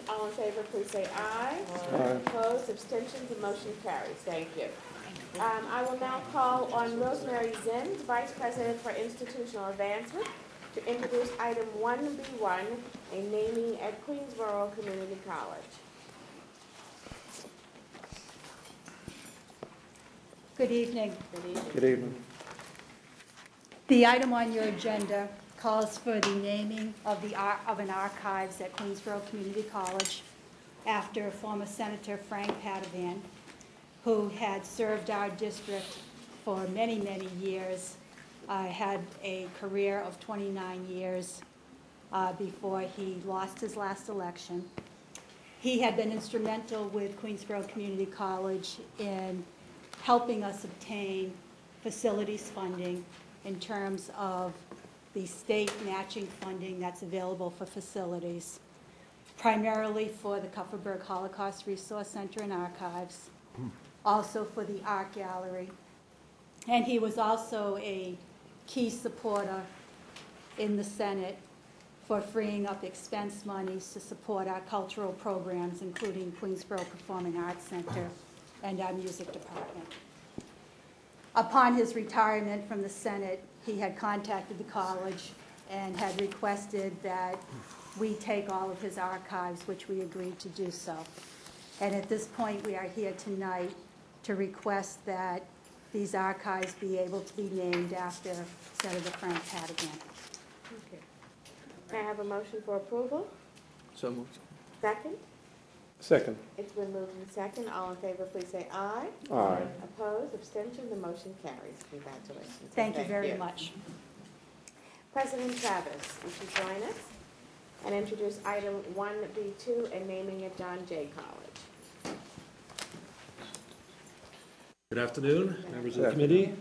All in favor, please say aye. Aye. Opposed, abstentions, the motion carries. Thank you. I will now call on Rosemary Zins, Vice President for Institutional Advancement, to introduce item 1B1, a naming at Queensborough Community College. Good evening. Good evening. Good evening. The item on your agenda calls for the naming of an archives at Queensborough Community College after former Senator Frank Padovan, who had served our district for many, many years, had a career of 29 years before he lost his last election. He had been instrumental with Queensborough Community College in helping us obtain facilities funding in terms of the state matching funding that's available for facilities, primarily for the Kupferberg Holocaust Resource Center and Archives, also for the Art Gallery. And he was also a key supporter in the Senate for freeing up expense monies to support our cultural programs, including Queensborough Performing Arts Center and our music department. Upon his retirement from the Senate, he had contacted the college and had requested that we take all of his archives, which we agreed to do so. And at this point, we are here tonight to request that these archives be able to be named after Senator Frank Padovan. Okay. May I have a motion for approval? So moved. Second? Second. It's been moved and second. All in favor, please say aye. Aye. Opposed, abstention, the motion carries. Congratulations. Thank you very much. President Travis, would you join us and introduce item 1B2 and naming at John Jay College. Good afternoon, members of the committee,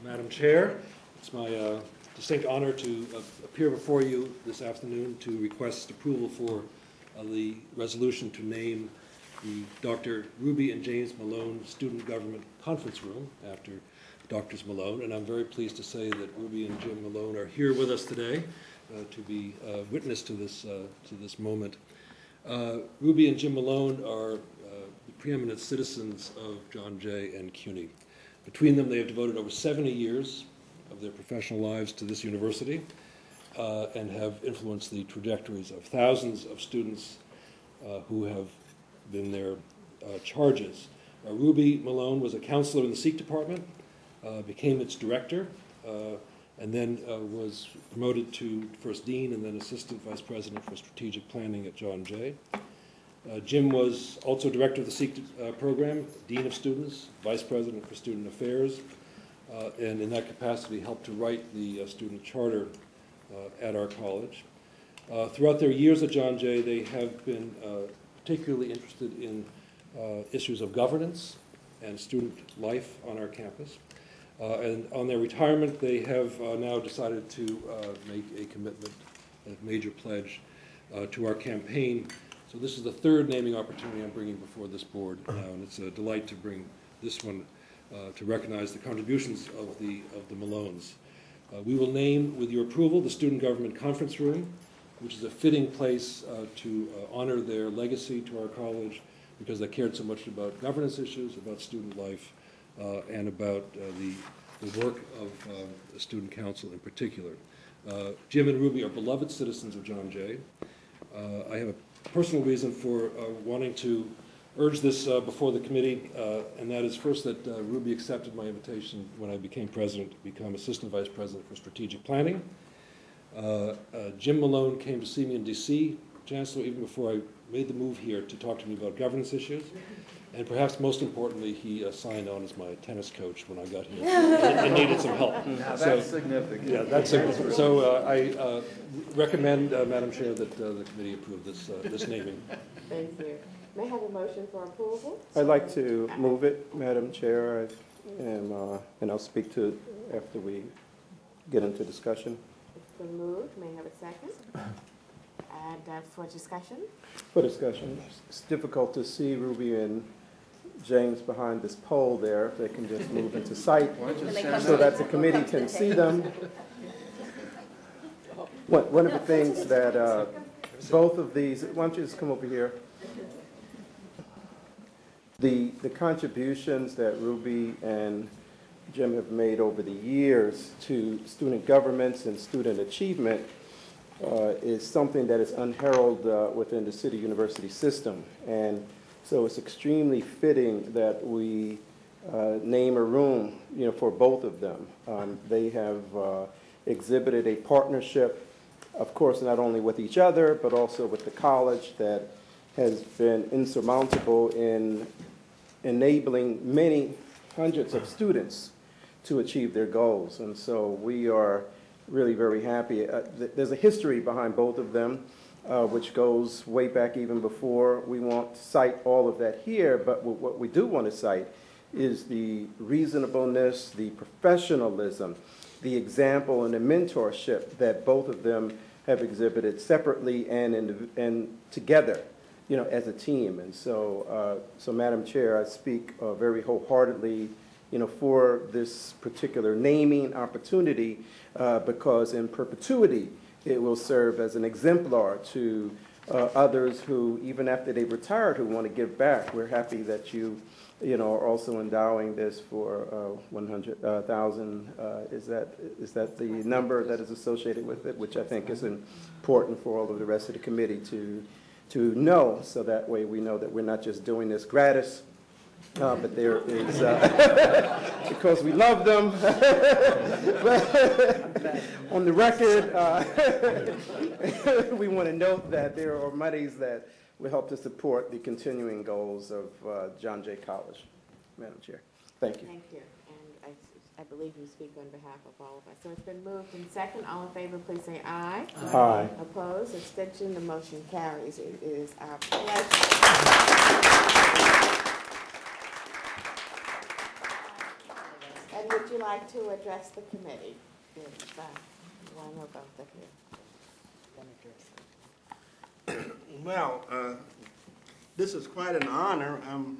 Madam Chair. It's my distinct honor to appear before you this afternoon to request approval for the resolution to name the Dr. Ruby and James Malone Student Government Conference Room after Drs. Malone, and I'm very pleased to say that Ruby and Jim Malone are here with us today to be witness to this moment. Ruby and Jim Malone are preeminent citizens of John Jay and CUNY. Between them, they have devoted over 70 years of their professional lives to this university and have influenced the trajectories of thousands of students who have been their charges. Ruby Malone was a counselor in the Sikh department, became its director, and then was promoted to first dean and then assistant vice president for strategic planning at John Jay. Jim was also director of the Sikh program, dean of students, vice president for student affairs, and in that capacity helped to write the student charter at our college. Throughout their years at John Jay, they have been particularly interested in issues of governance and student life on our campus. And on their retirement, they have now decided to make a commitment, a major pledge to our campaign. So this is the third naming opportunity I'm bringing before this board now, and it's a delight to bring this one to recognize the contributions of the Malones. We will name, with your approval, the Student Government Conference Room, which is a fitting place to honor their legacy to our college because they cared so much about governance issues, about student life, and about the work of the Student Council in particular. Jim and Ruby are beloved citizens of John Jay. I have a personal reason for wanting to urge this before the committee, and that is first that Ruby accepted my invitation when I became president to become assistant vice president for strategic planning. Jim Malone came to see me in DC, Chancellor, even before I made the move here to talk to me about governance issues. And perhaps most importantly, he signed on as my tennis coach when I got here and needed some help. Now that's significant. Yeah, that's significant. So I recommend, Madam Chair, that the committee approve this naming. Thank you. May I have a motion for approval? I'd like to move it, Madam Chair, and I'll speak to it after we get into discussion. It's been moved. May I have a second? And for discussion? For discussion. It's difficult to see Ruby and James behind this pole there. If they can just move into sight so that the committee can see them. One of the things that both of these, why don't you just come over here? The contributions that Ruby and Jim have made over the years to student governments and student achievement is something that is unheralded within the City University system. And so it's extremely fitting that we name a room, for both of them. They have exhibited a partnership, of course, not only with each other, but also with the college that has been insurmountable in enabling many hundreds of students to achieve their goals. And so we are really very happy. There's a history behind both of them, which goes way back even before. We won't cite all of that here, but what we do want to cite is the reasonableness, the professionalism, the example, and the mentorship that both of them have exhibited separately and together, as a team. And so, Madam Chair, I speak very wholeheartedly, for this particular naming opportunity, because in perpetuity, it will serve as an exemplar to others who, even after they've retired, who want to give back. We're happy that you are also endowing this for 100,000. Is that the number that is associated with it, which I think is important for all of the rest of the committee to know, so that way we know that we're not just doing this gratis, but there is, because we love them. On the record, we want to note that there are monies that will help to support the continuing goals of John Jay College. Madam Chair, thank you. Thank you. And I believe you speak on behalf of all of us. So it's been moved and second. All in favor, please say aye. Aye. Opposed? Abstention? The motion carries. It is our pleasure. And would you like to address the committee? One or both of you. Well, this is quite an honor. I'm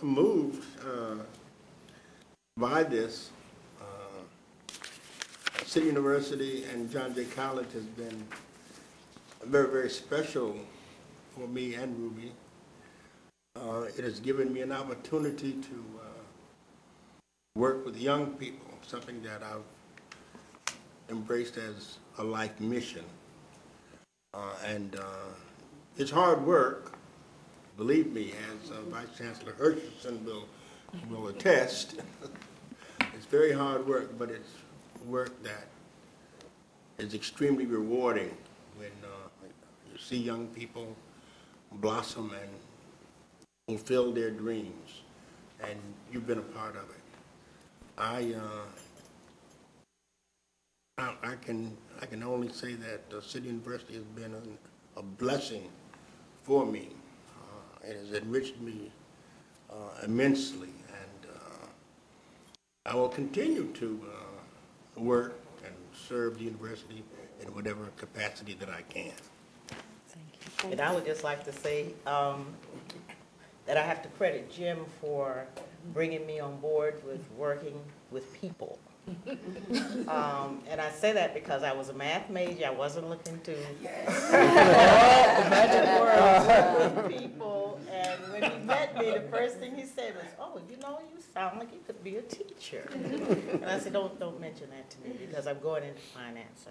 moved by this. City University and John Jay College has been very, very special for me and Ruby. It has given me an opportunity to work with young people, something that I've embraced as a life mission. And it's hard work, believe me, as Vice Chancellor Hutchinson will attest. It's very hard work, but it's work that is extremely rewarding when you see young people blossom and fulfill their dreams, and you've been a part of it. I can only say that City University has been a blessing for me. It has enriched me immensely, and I will continue to work and serve the university in whatever capacity that I can. Thank you. And I would just like to say that I have to credit Jim for bringing me on board with working with people. And I say that because I was a math major. I wasn't looking to the magic world with people. And when he met me, the first thing he said was, "Oh, you sound like you could be a teacher." And I said, "Don't mention that to me because I'm going into finance."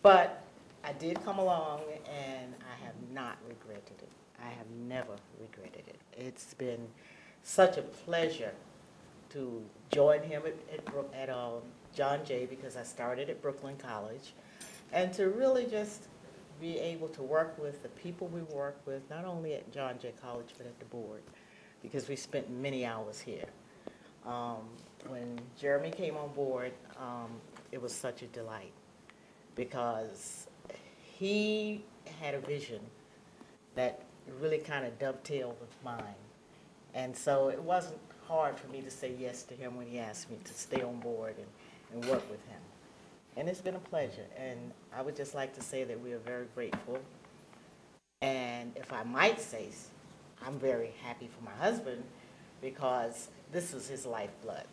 But I did come along, and I have not regretted it. I have never regretted it. It's been such a pleasure to join him at John Jay, because I started at Brooklyn College, and to really just be able to work with the people we work with, not only at John Jay College, but at the board, because we spent many hours here. When Jeremy came on board, it was such a delight, because he had a vision that really kind of dovetailed with mine. And so it wasn't hard for me to say yes to him when he asked me to stay on board and work with him. And it's been a pleasure. And I would just like to say that we are very grateful. And if I might say, I'm very happy for my husband, because this was his lifeblood.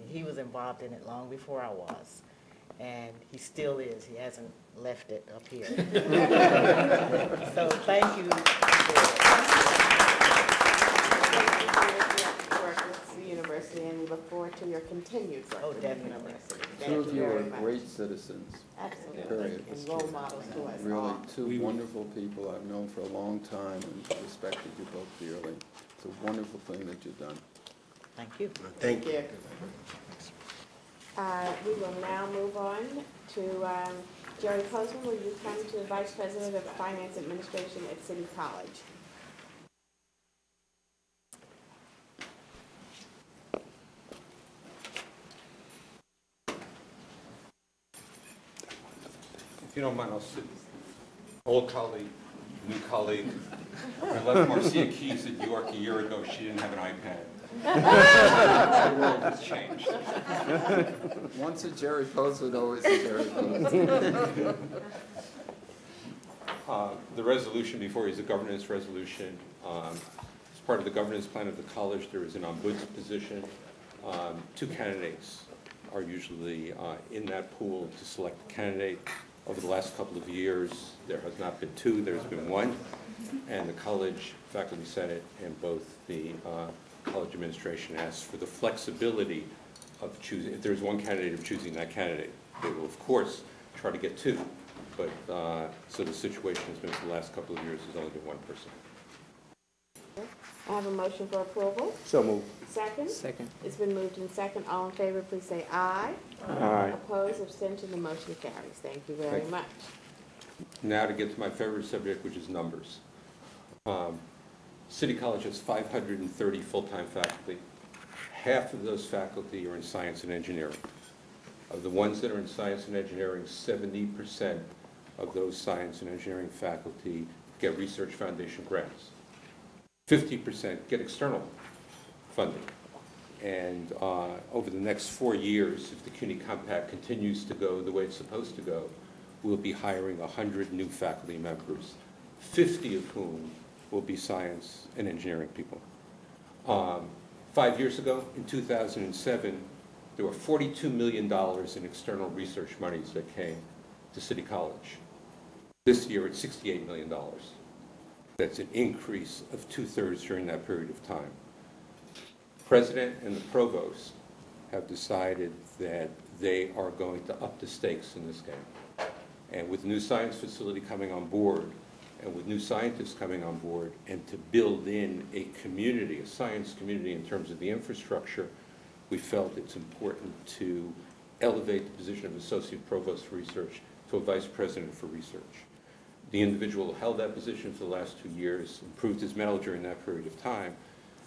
He was involved in it long before I was. And he still is. He hasn't left it up here. So thank you. university, and we look forward to your continued work Oh, with the definitely. university. Two Thank of you you are very much. great citizens. Absolutely, Period. and role models to us Really, all. two wonderful people I've known for a long time and respected you both dearly. It's a wonderful thing that you've done. Thank you. Thank you. We will now move on to Jerry Postman. Will you come to Vice President of Finance Administration at City College? If you don't mind, I'll sit. Old colleague, new colleague. I left Marcia Keyes at York a year ago. She didn't have an iPad. The world has changed. Once a Jerry Postman, always a Jerry Postman. The resolution before you is a governance resolution. As part of the governance plan of the college, there is an ombuds position. Two candidates are usually in that pool to select a candidate. Over the last couple of years, there has not been two, there's been one. And the college faculty senate and both the college administration asked for the flexibility of choosing, if there's one candidate, of choosing that candidate. They will, of course, try to get two, but so the situation has been for the last couple of years, there's only been one person. I have a motion for approval. So moved. Second? Second. It's been moved in second. All in favor, please say aye. Aye. Opposed, abstention, the motion carries. Thank you very Thank you. much. Now to get to my favorite subject, which is numbers. City College has 530 full-time faculty. Half of those faculty are in science and engineering. Of the ones that are in science and engineering, 70% of those science and engineering faculty get Research Foundation grants. 50% get external funding. And over the next 4 years, if the CUNY Compact continues to go the way it's supposed to go, we'll be hiring 100 new faculty members, 50 of whom will be science and engineering people. 5 years ago, in 2007, there were $42 million in external research monies that came to City College. This year, it's $68 million. That's an increase of 2/3 during that period of time. President and the provost have decided that they are going to up the stakes in this game. And with the new science facility coming on board, and with new scientists coming on board, and to build in a community, a science community in terms of the infrastructure, we felt it's important to elevate the position of Associate Provost for Research to a Vice President for Research. The individual who held that position for the last 2 years, improved his medal during that period of time.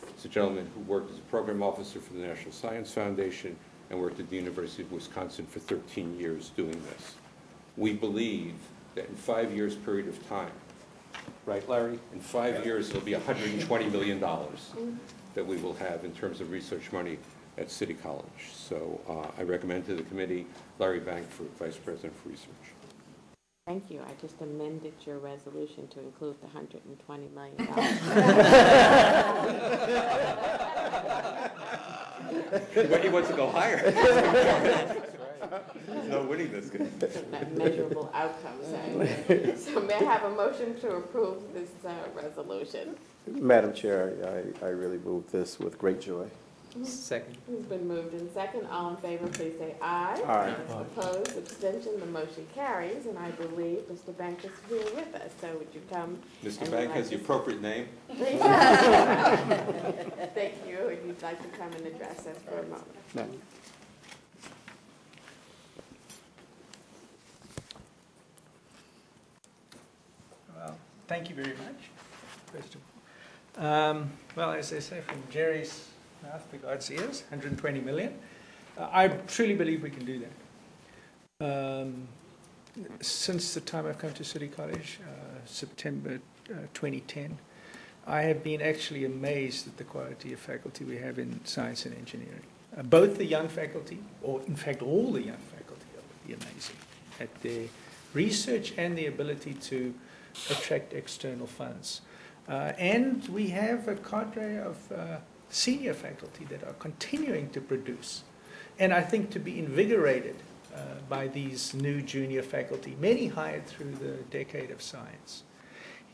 It's a gentleman who worked as a program officer for the National Science Foundation and worked at the University of Wisconsin for 13 years doing this. We believe that in 5 years period of time, right, Larry? In 5 years, it'll be $120 million that we will have in terms of research money at City College. So I recommend to the committee Larry Bank for Vice President for Research. Thank you. I just amended your resolution to include the $120 million. He wants to go higher. There's no winning this game. Not measurable outcomes. So may I have a motion to approve this resolution? Madam Chair, I really move this with great joy. Second. It's been moved in second. All in favor, please say aye. Aye. Opposed, abstention, the motion carries. And I believe Mr. Bank is here with us. So would you come? Mr. Bank has the appropriate name. Thank you. If you'd like to come and address us for a moment. No. Well, thank you very much, first of all. Well, as they say, from Jerry's mouth to God's ears, 120 million. I truly believe we can do that. Since the time I've come to City College, September 2010, I have been actually amazed at the quality of faculty we have in science and engineering. Both the young faculty, or in fact all the young faculty, are amazing at their research and the ability to attract external funds. And we have a cadre of senior faculty that are continuing to produce, and I think to be invigorated by these new junior faculty, many hired through the decade of science.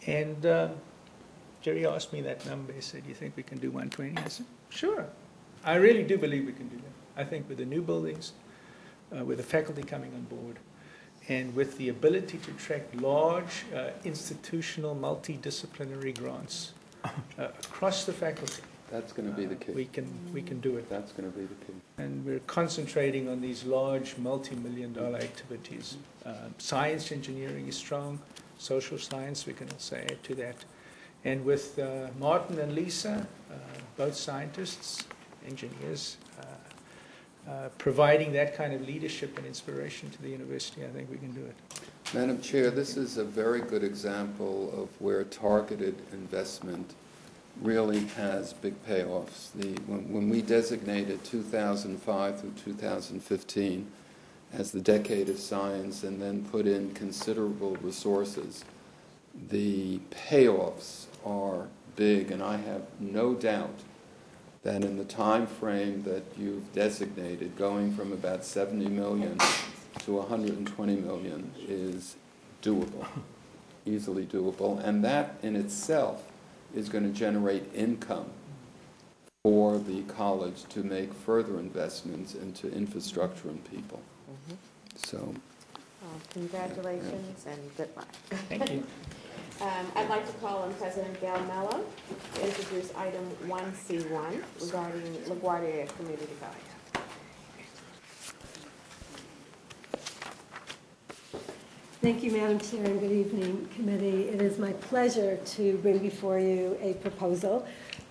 And Jerry asked me that number. He said, "You think we can do 120?" I said, "Sure." I really do believe we can do that. I think with the new buildings, with the faculty coming on board, and with the ability to attract large institutional multidisciplinary grants across the faculty, That's going to be the key. we can do it. That's going to be the key. And we're concentrating on these large multi-million-dollar activities. Science engineering is strong. Social science, we can also add to that. And with Martin and Lisa, both scientists, engineers, providing that kind of leadership and inspiration to the university, I think we can do it. Madam Chair, this is a very good example of where targeted investment really has big payoffs. When we designated 2005 through 2015 as the decade of science and then put in considerable resources, the payoffs are big, and I have no doubt that in the time frame that you've designated, going from about 70 million to 120 million is doable, easily doable, and that in itself is going to generate income for the college to make further investments into infrastructure and people. So, Well, congratulations and good luck. Thank you. I'd like to call on President Gail Mello to introduce item 1C1 regarding LaGuardia Community College. Thank you, Madam Chair, and good evening, committee. It is my pleasure to bring before you a proposal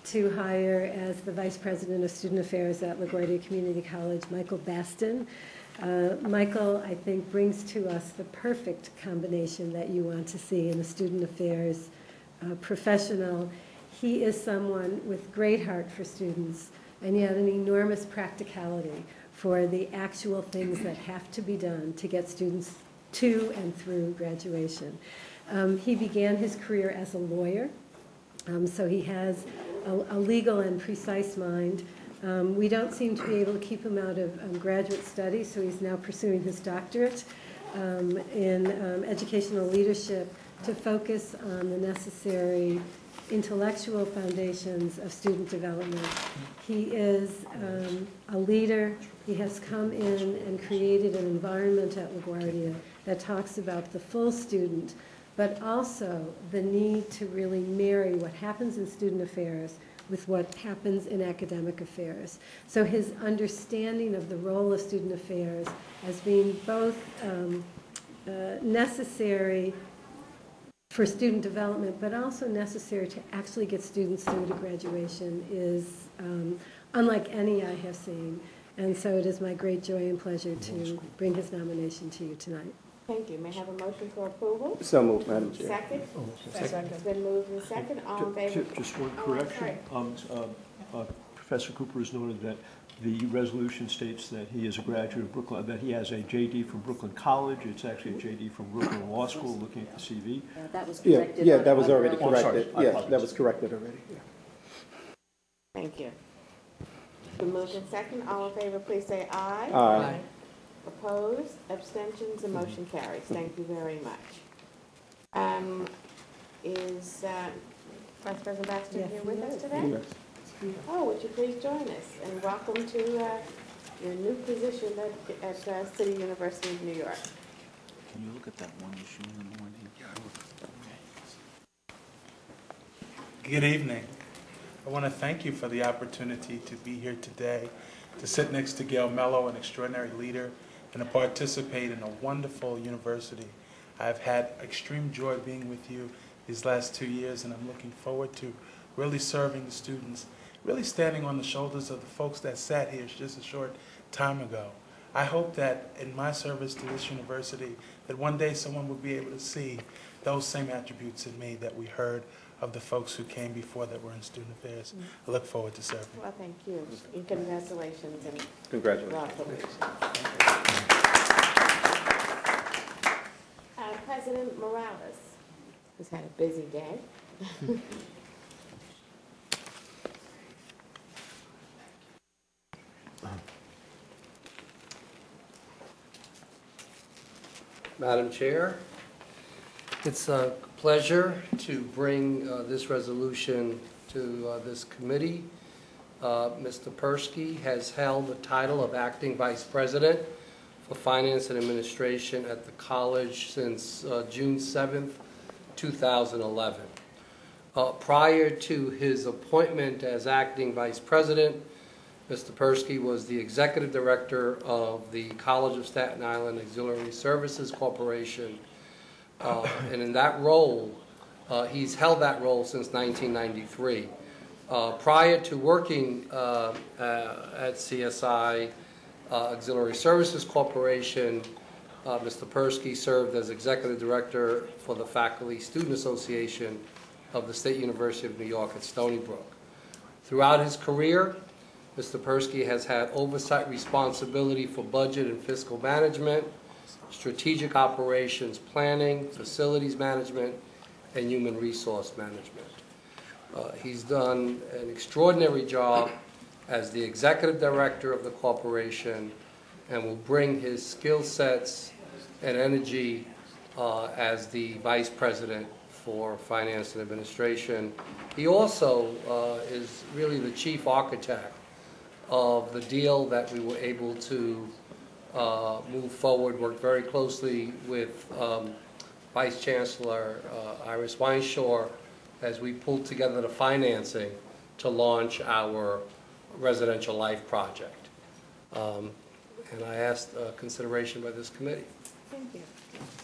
to hire as the Vice President of Student Affairs at LaGuardia Community College, Michael Baston. Michael, I think, brings to us the perfect combination that you want to see in a student affairs professional. He is someone with great heart for students and yet an enormous practicality for the actual things that have to be done to get students to and through graduation. He began his career as a lawyer, so he has a legal and precise mind. We don't seem to be able to keep him out of graduate studies, so he's now pursuing his doctorate in educational leadership to focus on the necessary intellectual foundations of student development. He is a leader. He has come in and created an environment at LaGuardia that talks about the full student, but also the need to really marry what happens in student affairs with what happens in academic affairs. So his understanding of the role of student affairs as being both necessary for student development, but also necessary to actually get students through to graduation is unlike any I have seen. And so it is my great joy and pleasure to bring his nomination to you tonight. Thank you. May I have a motion for approval? So moved, Madam Chair. Second? Second. It's been moved and second. All in favor? Just one Oh, correction. Professor Cooper has noted that the resolution states that he is a graduate of Brooklyn, that he has a JD from Brooklyn College. It's actually a JD from Brooklyn Law School, looking at the CV. That was corrected. Yeah, that was already Oh, I'm sorry. corrected. I Yeah, apologize. that was corrected already. Yeah. Thank you. Been moved and second. All in favor, please say aye. Aye. Opposed, abstentions, the motion carries. Thank you very much. Is Vice President Baston Yes, here with he us is. today? Yes. Oh, would you please join us? And welcome to your new position at City University of New York. Can you look at that one issue in the morning? Good evening. I want to thank you for the opportunity to be here today, to sit next to Gail Mello, an extraordinary leader, and to participate in a wonderful university. I've had extreme joy being with you these last 2 years, and I'm looking forward to really serving the students, really standing on the shoulders of the folks that sat here just a short time ago. I hope that in my service to this university, that one day someone will be able to see those same attributes in me that we heard of the folks who came before that were in student affairs. I look forward to serving. Well, thank you. And congratulations and Congratulations. welcome. President Morales has had a busy day. Madam Chair, it's a pleasure to bring this resolution to this committee. Mr. Persky has held the title of Acting Vice President for Finance and Administration at the college since June 7th, 2011. Prior to his appointment as Acting Vice President, Mr. Persky was the Executive Director of the College of Staten Island Auxiliary Services Corporation, and in that role, he's held that role since 1993. Prior to working at CSI Auxiliary Services Corporation, Mr. Persky served as Executive Director for the Faculty Student Association of the State University of New York at Stony Brook. Throughout his career, Mr. Persky has had oversight responsibility for budget and fiscal management, strategic operations planning, facilities management, and human resource management. He's done an extraordinary job as the executive director of the corporation and will bring his skill sets and energy as the vice president for finance and administration. He also is really the chief architect of the deal that we were able to move forward, worked very closely with Vice Chancellor Iris Weinshaw as we pulled together the financing to launch our residential life project. And I asked consideration by this committee. Thank you.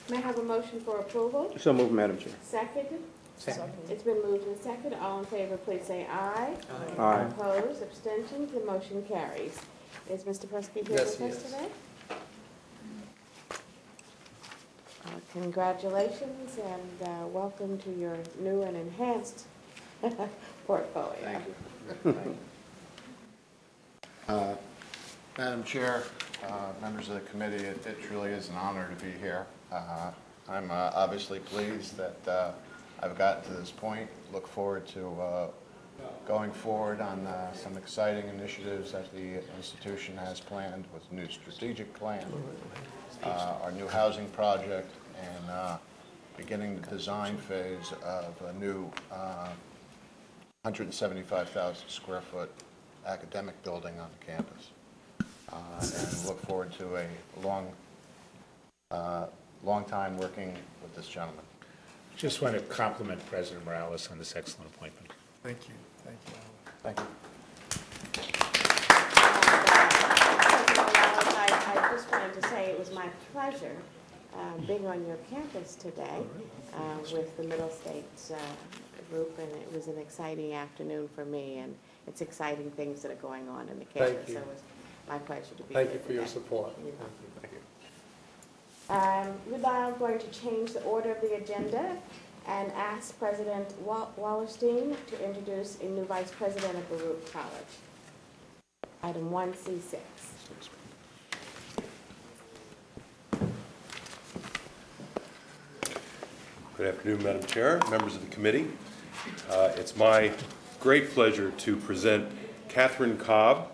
May I have a motion for approval? So moved, Madam Chair. Second? Second. It's been moved and seconded. All in favor, please say aye. Aye. Opposed, abstentions, the motion carries. Is Mr. Persky here Yes, with he us is. today? Congratulations and welcome to your new and enhanced portfolio. Thank you. Madam Chair, members of the committee, it truly is an honor to be here. I'm obviously pleased that I've gotten to this point. Look forward to going forward on some exciting initiatives that the institution has planned with a new strategic plan, our new housing project, and beginning the design phase of a new 175,000 square foot academic building on the campus. And look forward to a long time working with this gentleman. Just want to compliment President Morales on this excellent appointment. Thank you. Thank you. Thank you. I just wanted to say it was my pleasure being on your campus today with the Middle States group, and it was an exciting afternoon for me, and it's exciting things that are going on in the campus. Thank you. So it was my pleasure to be here Thank you for your today. support. Thank you. We're now going to change the order of the agenda and ask President Wallerstein to introduce a new Vice President of Baruch College. Item 1C6. Good afternoon, Madam Chair, members of the committee. It's my great pleasure to present Katherine Cobb,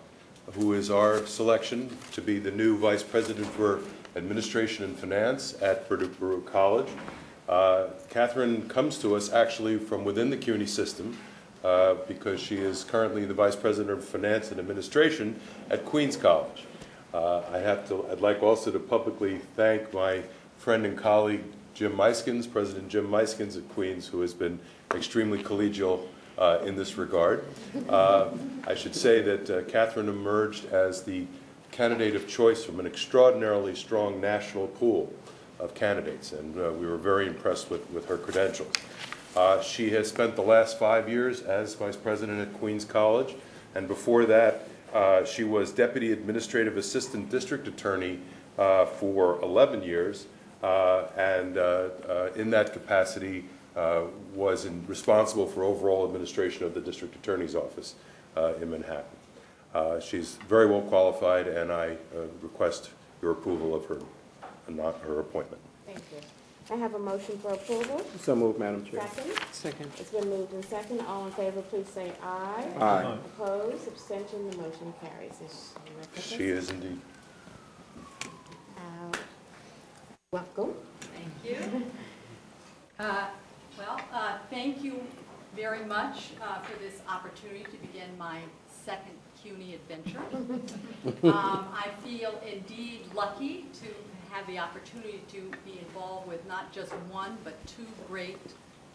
who is our selection to be the new Vice President for Administration and Finance at Baruch College. Katherine comes to us actually from within the CUNY system because she is currently the Vice President of Finance and Administration at Queens College. I'd like also to publicly thank my friend and colleague Jim Meiskens, President Jim Meiskens at Queens, who has been extremely collegial in this regard. I should say that Katherine emerged as the candidate of choice from an extraordinarily strong national pool of candidates, and we were very impressed with her credentials. She has spent the last 5 years as Vice President at Queens College, and before that she was Deputy Administrative Assistant District Attorney for 11 years, and in that capacity was responsible for overall administration of the District Attorney's Office in Manhattan. She's very well qualified, and I request your approval of her appointment. Thank you. I have a motion for approval. So moved, Madam Chair. Second? Second. It's been moved and second. All in favor, please say aye. Aye. Opposed, abstention, the motion carries. She is indeed. Welcome. Thank you. Thank you very much for this opportunity to begin my second CUNY adventure. I feel indeed lucky to have the opportunity to be involved with not just one, but two great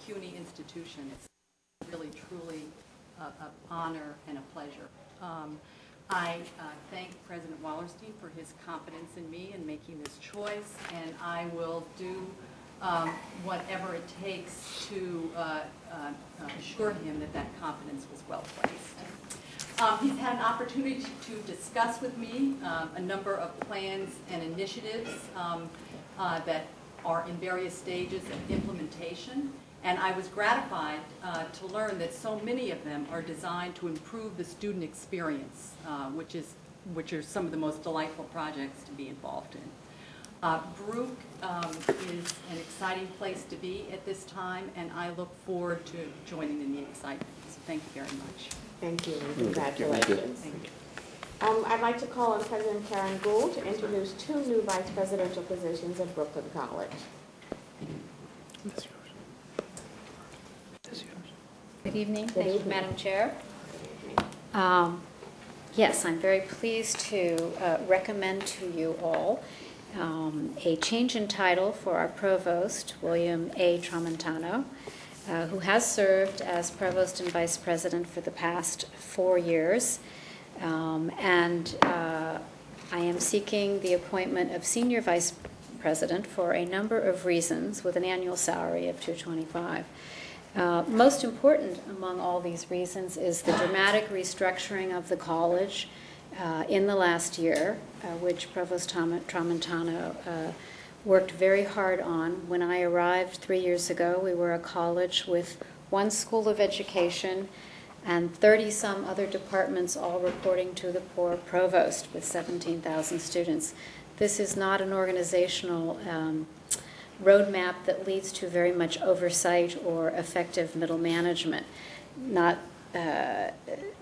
CUNY institutions. It's really, truly an honor and a pleasure. I thank President Wallerstein for his confidence in me in making this choice, and I will do whatever it takes to assure him that that confidence was well placed. He's had an opportunity to discuss with me a number of plans and initiatives that are in various stages of implementation, and I was gratified to learn that so many of them are designed to improve the student experience, which are some of the most delightful projects to be involved in. Brooke is an exciting place to be at this time, and I look forward to joining in the excitement. So thank you very much. Thank you, and congratulations. Thank you. I'd like to call on President Karen Gould to introduce two new vice presidential positions at Brooklyn College. Good evening. Thank you, Madam Chair. Yes, I'm very pleased to recommend to you all a change in title for our provost, William A. Tramontano, who has served as provost and vice president for the past 4 years. I am seeking the appointment of senior vice president for a number of reasons with an annual salary of $225,000. Most important among all these reasons is the dramatic restructuring of the college in the last year, which Provost Tramontano worked very hard on. When I arrived 3 years ago, we were a college with one school of education and 30-some other departments all reporting to the poor provost with 17,000 students. This is not an organizational roadmap that leads to very much oversight or effective middle management,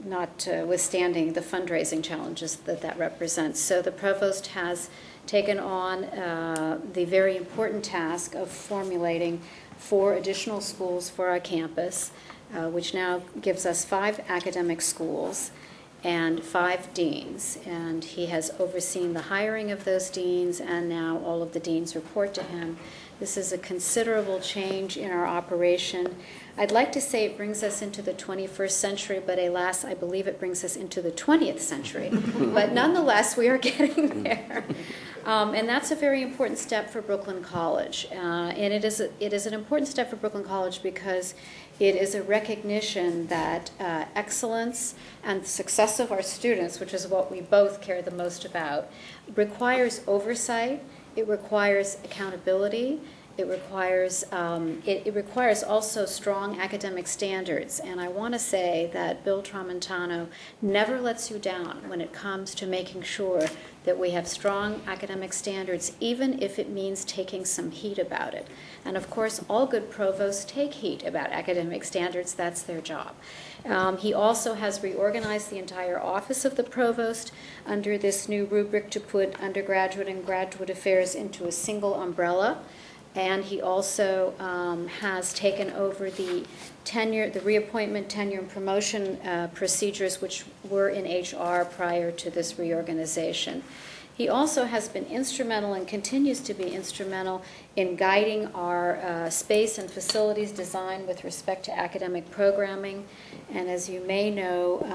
notwithstanding the fundraising challenges that represents. So the provost has taken on the very important task of formulating 4 additional schools for our campus, which now gives us 5 academic schools and 5 deans. And he has overseen the hiring of those deans, and now all of the deans report to him. This is a considerable change in our operation. I'd like to say it brings us into the 21st century, but alas, I believe it brings us into the 20th century. But nonetheless, we are getting there. And that's a very important step for Brooklyn College. And it is an important step for Brooklyn College because it is a recognition that excellence and the success of our students, which is what we both care the most about, requires oversight. It requires accountability. It requires also strong academic standards. And I want to say that Bill Tramontano never lets you down when it comes to making sure that we have strong academic standards, even if it means taking some heat about it. And of course, all good provosts take heat about academic standards. That's their job. He also has reorganized the entire office of the provost under this new rubric to put undergraduate and graduate affairs into a single umbrella. And he also has taken over the reappointment, tenure, and promotion procedures which were in HR prior to this reorganization. He also has been instrumental and continues to be instrumental in guiding our space and facilities design with respect to academic programming. And as you may know,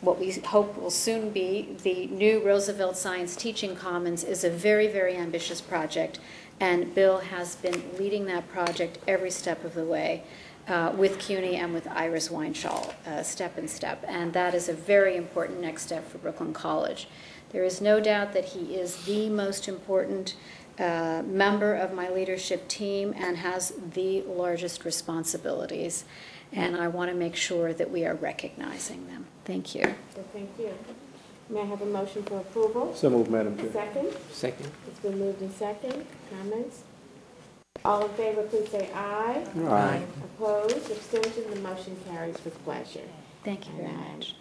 what we hope will soon be the new Roosevelt Science Teaching Commons is a very, very ambitious project. And Bill has been leading that project every step of the way with CUNY and with Iris Weinschall, step in step. And that is a very important next step for Brooklyn College. There is no doubt that he is the most important member of my leadership team and has the largest responsibilities. And I want to make sure that we are recognizing them. Thank you. Thank you. May I have a motion for approval? So moved, Madam Chair. Second? Second. It's been moved in second. Comments? All in favor, please say aye. Aye. Opposed? Abstention? The motion carries with pleasure. Thank you very much.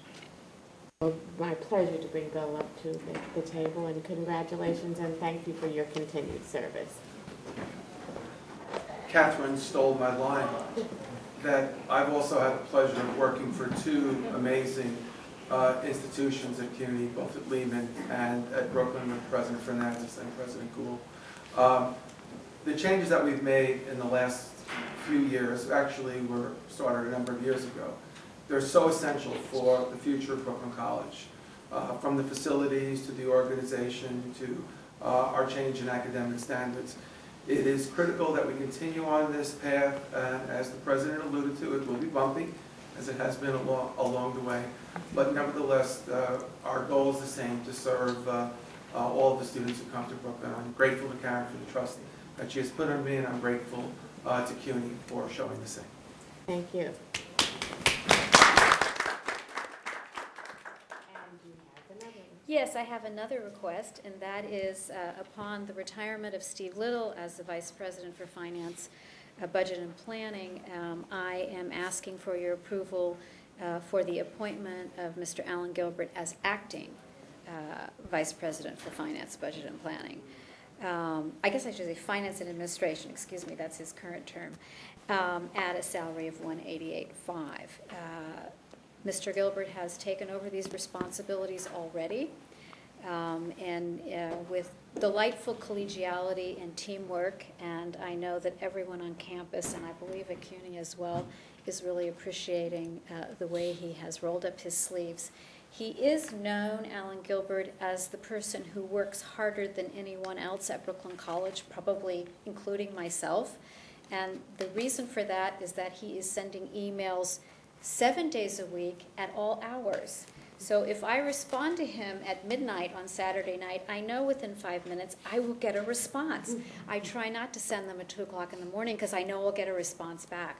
Well, my pleasure to bring Bill up to the table, and congratulations and thank you for your continued service. Katherine stole my line. that I've also had the pleasure of working for two amazing institutions at CUNY, both at Lehman and at Brooklyn with President Fernandez and President Gould. The changes that we've made in the last few years actually were started a number of years ago. They're so essential for the future of Brooklyn College, from the facilities to the organization to our change in academic standards. It is critical that we continue on this path, and as the President alluded to, it will be bumpy, as it has been along the way. But nevertheless, our goal is the same, to serve all of the students who come to Brooklyn. I'm grateful to Karen for the trust that she has put on me, and I'm grateful to CUNY for showing the same. Thank you. Yes, I have another request, and that is upon the retirement of Steve Little as the Vice President for Finance, Budget and Planning, I am asking for your approval for the appointment of Mr. Alan Gilbert as acting Vice President for Finance, Budget and Planning. I guess I should say Finance and Administration, excuse me, that's his current term, at a salary of $188,500. Mr. Gilbert has taken over these responsibilities already, and with delightful collegiality and teamwork, and I know that everyone on campus, and I believe at CUNY as well, is really appreciating the way he has rolled up his sleeves. He is known, Alan Gilbert, as the person who works harder than anyone else at Brooklyn College, probably including myself, and the reason for that is that he is sending emails 7 days a week at all hours. So if I respond to him at midnight on Saturday night, I know within 5 minutes I will get a response. I try not to send them at 2 o'clock in the morning because I know I'll get a response back.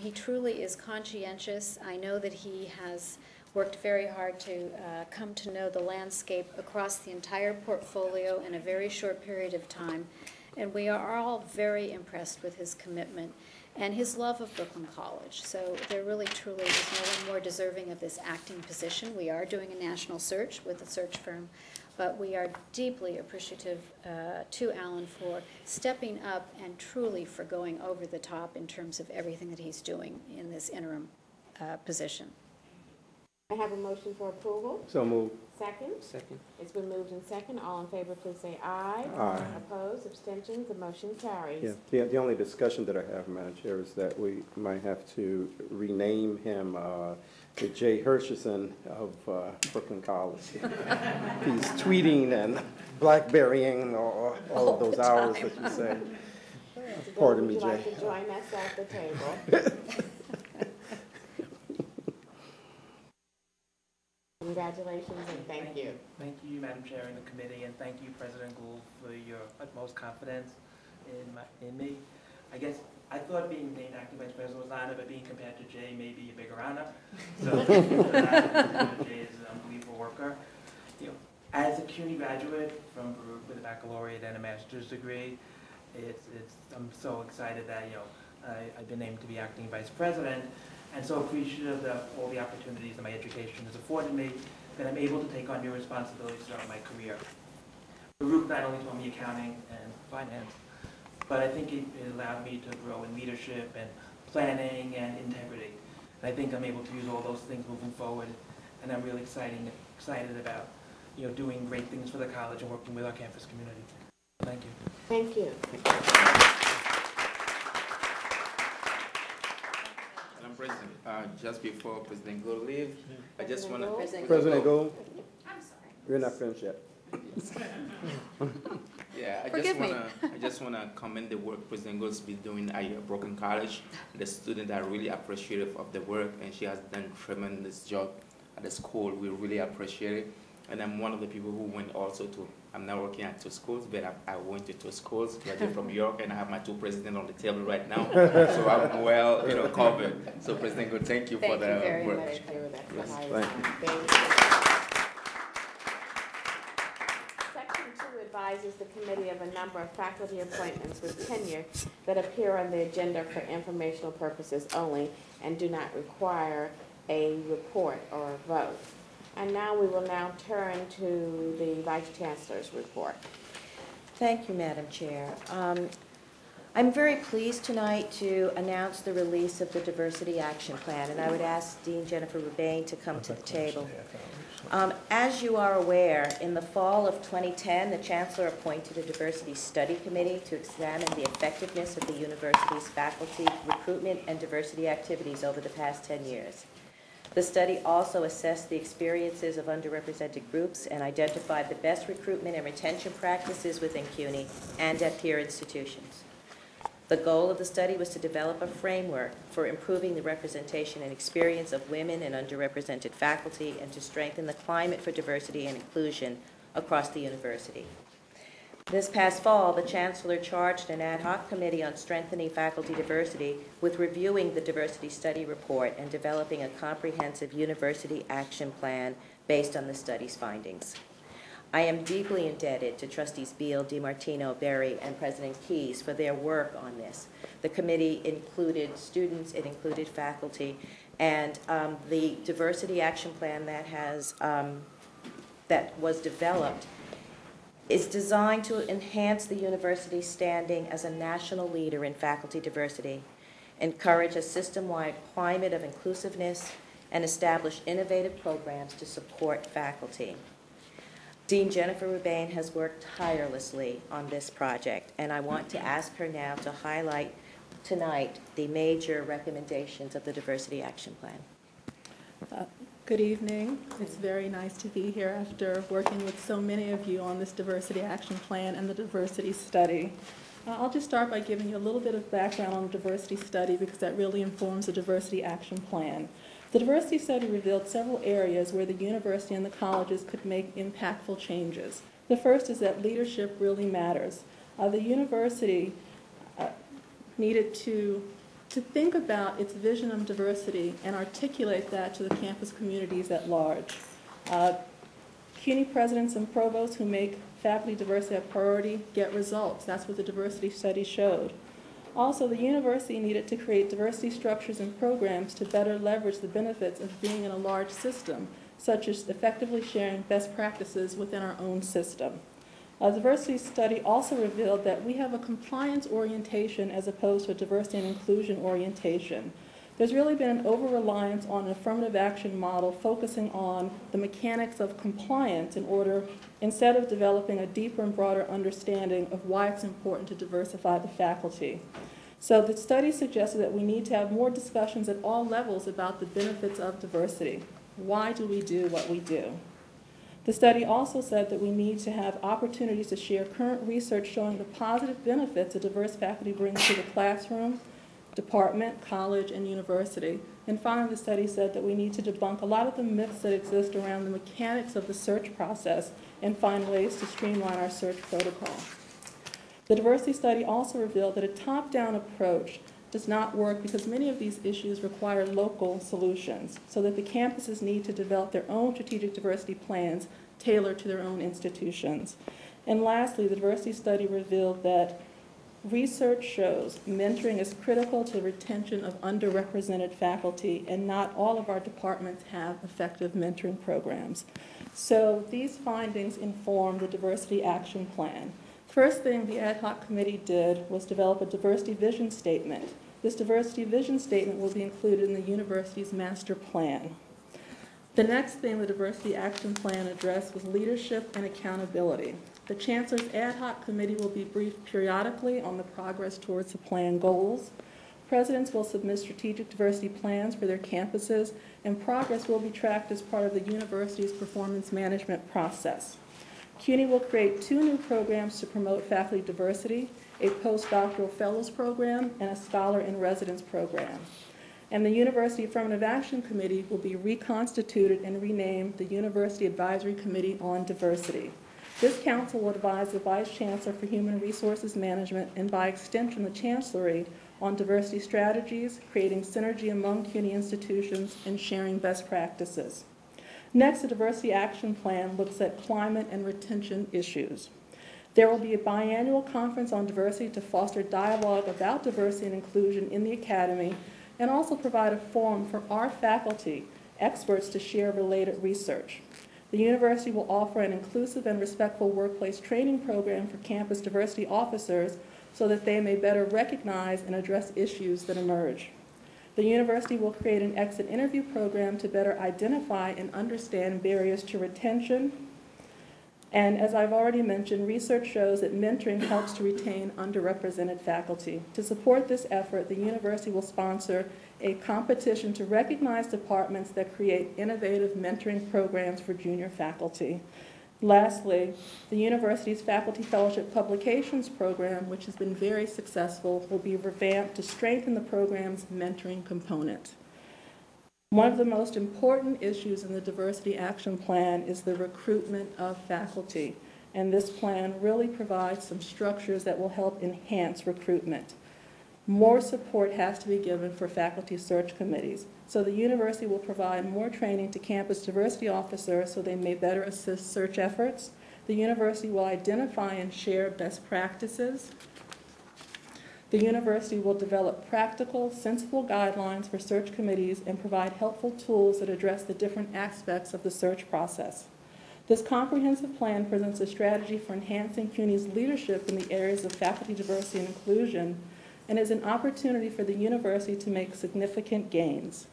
He truly is conscientious. I know that he has worked very hard to come to know the landscape across the entire portfolio in a very short period of time. And we are all very impressed with his commitment and his love of Brooklyn College. So there really, truly is no one more deserving of this acting position. We are doing a national search with a search firm, but we are deeply appreciative to Alan for stepping up and truly for going over the top in terms of everything that he's doing in this interim position. I have a motion for approval. So moved. Second? Second. It's been moved in second. All in favor, please say aye. Aye. Opposed, abstentions, the motion carries. Yeah. The only discussion that I have, Madam Chair, is that we might have to rename him the Jay Hirschison of Brooklyn College. He's tweeting and blackberrying all of those hours that you say. Pardon me, Jay. Would you like to join us at the table? Congratulations and thank you. Thank you, Madam Chair and the committee, and thank you, President Gould, for your utmost confidence in me. I guess I thought being named acting vice president was an honor, but being compared to Jay may be a bigger honor. So Jay is an unbelievable worker. You know, as a CUNY graduate from Baruch with a baccalaureate and a master's degree, I'm so excited that I've been named to be acting vice president. And so appreciative of all the opportunities that my education has afforded me, that I'm able to take on new responsibilities throughout my career. Baruch not only taught me accounting and finance, but I think it allowed me to grow in leadership and planning and integrity. And I think I'm able to use all those things moving forward, and I'm really excited about doing great things for the college and working with our campus community. Thank you. Thank you. Madam President, just before President Gould leave, I just want to... President Gould? I'm sorry. You're not finished yet. Yeah, I just want to commend the work President Gould's been doing at Brooklyn College. The students are really appreciative of the work, and she has done a tremendous job at the school. We really appreciate it. And I'm one of the people who went also to, I'm now working at 2 schools, but I went to 2 schools, graduated from New York, and I have my 2 presidents on the table right now. So I'm well, covered. So President Gould, thank you for the work. Thank you very much. Yes. Thank you. Section 2 advises the committee of a number of faculty appointments with tenure that appear on the agenda for informational purposes only and do not require a report or a vote. And now we will now turn to the Vice Chancellor's report. Thank you, Madam Chair. I'm very pleased tonight to announce the release of the Diversity Action Plan, and I would ask Dean Jennifer Rebane to come to the table. As you are aware, in the fall of 2010, the Chancellor appointed a Diversity Study Committee to examine the effectiveness of the university's faculty recruitment and diversity activities over the past 10 years. The study also assessed the experiences of underrepresented groups and identified the best recruitment and retention practices within CUNY and at peer institutions. The goal of the study was to develop a framework for improving the representation and experience of women and underrepresented faculty and to strengthen the climate for diversity and inclusion across the university. This past fall, the Chancellor charged an ad hoc committee on strengthening faculty diversity with reviewing the diversity study report and developing a comprehensive university action plan based on the study's findings. I am deeply indebted to Trustees Beal, DiMartino, Berry, and President Keyes for their work on this. The committee included students, it included faculty, and the diversity action plan that was developed is designed to enhance the university's standing as a national leader in faculty diversity, encourage a system-wide climate of inclusiveness, and establish innovative programs to support faculty. Dean Jennifer Rebane has worked tirelessly on this project, and I want to ask her now to highlight tonight the major recommendations of the Diversity Action Plan. Good evening. It's very nice to be here after working with so many of you on this Diversity Action Plan and the Diversity Study. I'll just start by giving you a little bit of background on the Diversity Study because that really informs the Diversity Action Plan. The Diversity Study revealed several areas where the university and the colleges could make impactful changes. The first is that leadership really matters. The university needed to think about its vision of diversity and articulate that to the campus communities at large. CUNY presidents and provosts who make faculty diversity a priority get results. That's what the Diversity Study showed. Also, the university needed to create diversity structures and programs to better leverage the benefits of being in a large system, such as effectively sharing best practices within our own system. A diversity study also revealed that we have a compliance orientation as opposed to a diversity and inclusion orientation. There's really been an over-reliance on an affirmative action model focusing on the mechanics of compliance instead of developing a deeper and broader understanding of why it's important to diversify the faculty. So the study suggested that we need to have more discussions at all levels about the benefits of diversity. Why do we do what we do? The study also said that we need to have opportunities to share current research showing the positive benefits a diverse faculty brings to the classroom, department, college, and university. And finally, the study said that we need to debunk a lot of the myths that exist around the mechanics of the search process and find ways to streamline our search protocol. The diversity study also revealed that a top-down approach does not work because many of these issues require local solutions, so that the campuses need to develop their own strategic diversity plans tailored to their own institutions. And lastly, the diversity study revealed that research shows mentoring is critical to retention of underrepresented faculty, and not all of our departments have effective mentoring programs. So these findings inform the Diversity Action Plan. First thing the ad hoc committee did was develop a diversity vision statement. This diversity vision statement will be included in the university's master plan. The next thing the Diversity Action Plan addressed was leadership and accountability. The Chancellor's ad hoc committee will be briefed periodically on the progress towards the plan goals. Presidents will submit strategic diversity plans for their campuses, and progress will be tracked as part of the university's performance management process. CUNY will create 2 new programs to promote faculty diversity, a postdoctoral fellows program and a scholar in residence program. And the University Affirmative Action Committee will be reconstituted and renamed the University Advisory Committee on Diversity. This council will advise the Vice Chancellor for Human Resources Management and by extension the Chancellery on diversity strategies, creating synergy among CUNY institutions, and sharing best practices. Next, the Diversity Action Plan looks at climate and retention issues. There will be a biannual conference on diversity to foster dialogue about diversity and inclusion in the academy and also provide a forum for our faculty, experts to share related research. The university will offer an inclusive and respectful workplace training program for campus diversity officers so that they may better recognize and address issues that emerge. The university will create an exit interview program to better identify and understand barriers to retention. And as I've already mentioned, research shows that mentoring helps to retain underrepresented faculty. To support this effort, the university will sponsor a competition to recognize departments that create innovative mentoring programs for junior faculty. Lastly, the university's Faculty Fellowship Publications program, which has been very successful, will be revamped to strengthen the program's mentoring component. One of the most important issues in the Diversity Action Plan is the recruitment of faculty, and this plan really provides some structures that will help enhance recruitment. More support has to be given for faculty search committees. So the university will provide more training to campus diversity officers so they may better assist search efforts. The university will identify and share best practices. The university will develop practical, sensible guidelines for search committees and provide helpful tools that address the different aspects of the search process. This comprehensive plan presents a strategy for enhancing CUNY's leadership in the areas of faculty diversity and inclusion, and is an opportunity for the university to make significant gains.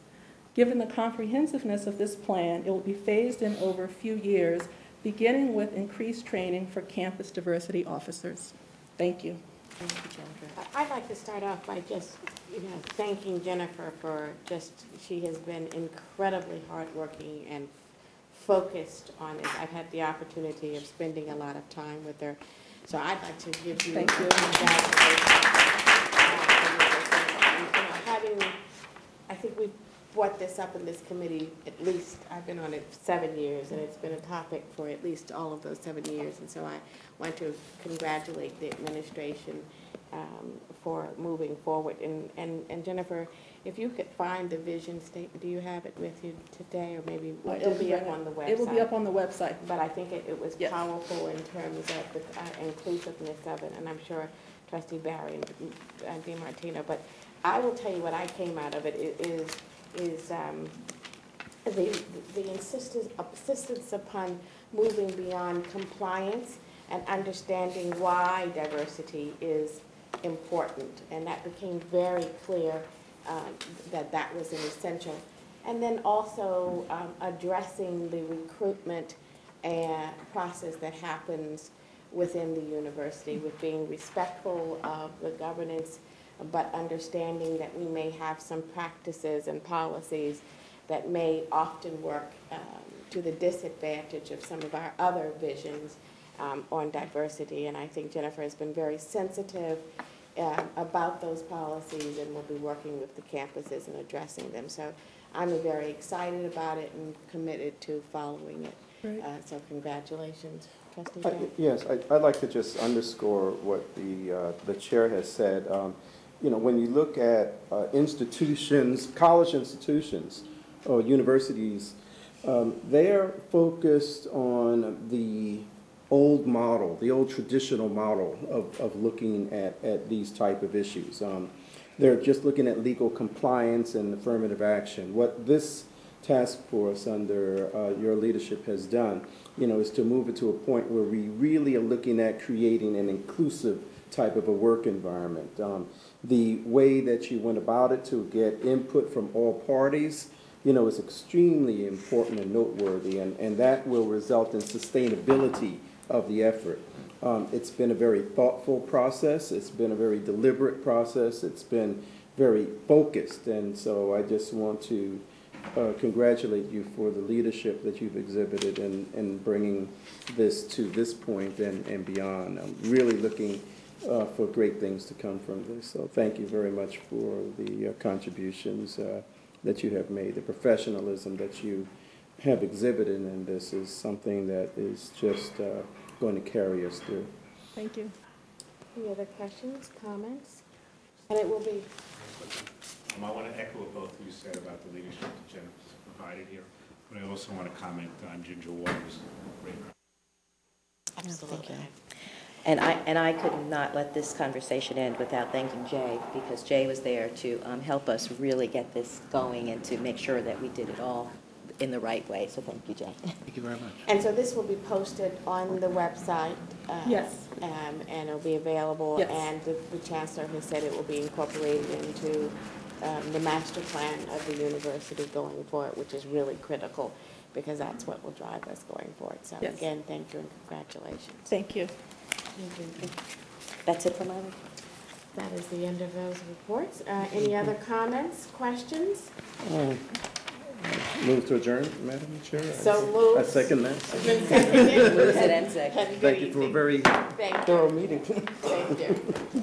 Given the comprehensiveness of this plan, it will be phased in over a few years, beginning with increased training for campus diversity officers. Thank you. Thank you, Jennifer. I'd like to start off by just, thanking Jennifer for she has been incredibly hardworking and focused on it. I've had the opportunity of spending a lot of time with her. So I'd like to give you congratulations. I think we've brought this up in this committee, at least I've been on it 7 years, and it's been a topic for at least all of those 7 years. And so I want to congratulate the administration for moving forward. And Jennifer, if you could find the vision statement, do you have it with you today, or maybe it'll be up on the website? It will be up on the website. But I think it was powerful in terms of the inclusiveness of it, and I'm sure Trustee Barry and DiMartino. But I will tell you what I came out of it is the insistence upon moving beyond compliance and understanding why diversity is important, and that became very clear that was an essential. And then also addressing the recruitment process that happens within the university, with being respectful of the governance, but understanding that we may have some practices and policies that may often work to the disadvantage of some of our other visions on diversity. And I think Jennifer has been very sensitive about those policies, and will be working with the campuses and addressing them. So I'm very excited about it and committed to following it. So congratulations, Trustee Jones. Yes, I'd like to just underscore what the chair has said. When you look at institutions, college institutions, or universities, they're focused on the old model, the old traditional model of looking at these type of issues. They're just looking at legal compliance and affirmative action. What this task force under your leadership has done, is to move it to a point where we really are looking at creating an inclusive type of a work environment. The way that you went about it to get input from all parties, is extremely important and noteworthy, and that will result in sustainability of the effort. It's been a very thoughtful process. It's been a very deliberate process. It's been very focused, and so I just want to congratulate you for the leadership that you've exhibited in bringing this to this point and beyond. I'm really looking for great things to come from this. So thank you very much for the contributions that you have made. The professionalism that you have exhibited in this is something that is just going to carry us through. Thank you. Any other questions, comments? And it will be. I want to echo what both of you said about the leadership that Jennifer's provided here, but I also want to comment on Ginger Waters' great. Absolutely. And I could not let this conversation end without thanking Jay, because Jay was there to help us really get this going and to make sure that we did it all in the right way. So thank you, Jay. Thank you very much. And so this will be posted on the website Yes. And it'll be available. Yes. And the chancellor has said it will be incorporated into the master plan of the university going forward, which is really critical because that's what will drive us going forward. So Yes. again, thank you and congratulations. Thank you. That's it for my report. That is the end of those reports. Any other comments, questions? Move to adjourn, Madam Chair. So moved. I second that. Moves it and second. Thank you for a very thorough meeting. Thank you.